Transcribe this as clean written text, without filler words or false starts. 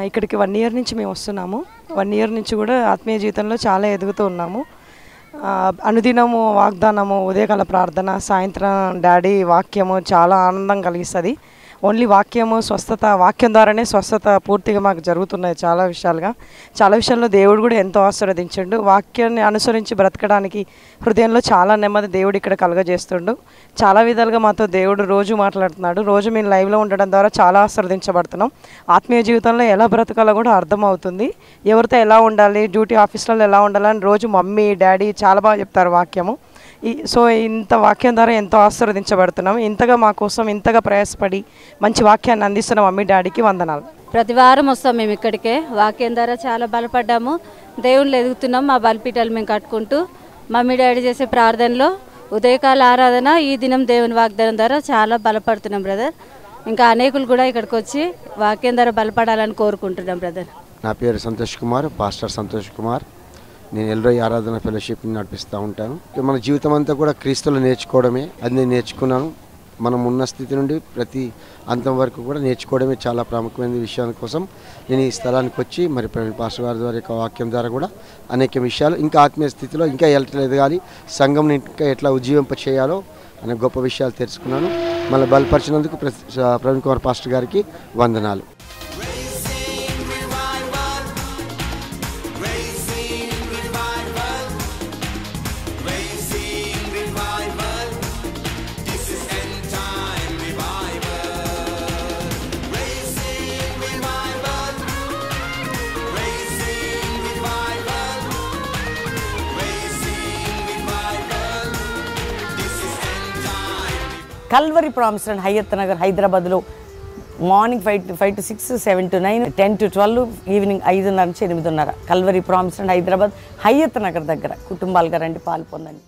ఇక్కడికి 1 ఇయర్ నుంచి మేము వస్తున్నాము. 1 ఇయర్ నుంచి కూడా ఆత్మీయ జీవితంలో చాలా ఎదుగుతూ ఉన్నాము. అనుదినము వాగ్దానము, ఉదయకాల ప్రార్థన, సాయంత్రం డాడీ వాక్యము చాలా ఆనందం కలిగిస్తుంది. ఓన్లీ వాక్యము, స్వస్థత, వాక్యం ద్వారానే స్వస్థత పూర్తిగా మాకు జరుగుతున్నాయి. చాలా విషయాల్లో దేవుడు కూడా ఎంతో ఆశీర్వదించిండు. వాక్యాన్ని అనుసరించి బ్రతకడానికి హృదయంలో చాలా నెమ్మది దేవుడు ఇక్కడ కలుగజేస్తుండు. చాలా విధాలుగా మాతో దేవుడు రోజు మాట్లాడుతున్నాడు. రోజు మేము లైవ్లో ఉండడం ద్వారా చాలా ఆశీర్వదించబడుతున్నాం. ఆత్మీయ జీవితంలో ఎలా బ్రతకాలో కూడా అర్థమవుతుంది. ఎవరితో ఎలా ఉండాలి, డ్యూటీ ఆఫీస్లలో ఎలా ఉండాలని రోజు మమ్మీ డాడీ చాలా బాగా చెప్తారు వాక్యము. సో ఇంత వాక్యం ద్వారా ఎంతో ఆశీర్వదించబడుతున్నాం. ఇంతగా మా కోసం ఇంతగా ప్రయాసపడి మంచి వాక్యాన్ని అందిస్తున్న మమ్మీ డాడీకి వందనాలు. ప్రతి వారం వస్తాం మేము ఇక్కడికే. వాక్యం ద్వారా చాలా బలపడ్డాము. దేవుళ్ళు ఎదుగుతున్నాం. మా బలిపీఠాలు మేము కట్టుకుంటూ మమ్మీ డాడీ చేసే ప్రార్థనలో ఉదయకాల ఆరాధన, ఈ దినం దేవుని వాగ్దానం ద్వారా చాలా బలపడుతున్నాం బ్రదర్. ఇంకా అనేకులు కూడా ఇక్కడికి వచ్చి వాక్యం ద్వారా బలపడాలని కోరుకుంటున్నాం బ్రదర్. నా పేరు సంతోష్ కుమార్, పాస్టర్ సంతోష్ కుమార్. నేను ఎల్రోయ్ ఆరాధన ఫెలోషిప్ని నడిపిస్తూ ఉంటాను. మన జీవితం అంతా కూడా క్రీస్తులో నేర్చుకోవడమే. అది నేను నేర్చుకున్నాను. మనం ఉన్న స్థితి నుండి ప్రతి అంతం వరకు కూడా నేర్చుకోవడమే చాలా ప్రాముఖ్యమైన విషయాల కోసం నేను ఈ స్థలానికి వచ్చి మరి పాస్టర్ గారి ద్వారా వాక్యం ద్వారా కూడా అనేక విషయాలు ఇంకా ఆత్మీయ స్థితిలో ఇంకా ఎదగాలి, సంఘం ఇంకా ఎట్లా ఉజ్జీవింప చేయాలో అనే గొప్ప విషయాలు తెలుసుకున్నాను. మళ్ళీ బలపరిచినందుకు ప్రవీణ్ కుమార్ పాస్టర్ గారికి వందనాలు. Calvary promise and Hayat Nagar హైదరాబాద్లో morning 5 to 6, 7 to 9, 10 to 12, evening 5:30 నుంచి 8:30. Calvary promise and Hyderabad Hayat Nagar దగ్గర కుటుంబాలుగా రండి, పాలు పొందండి.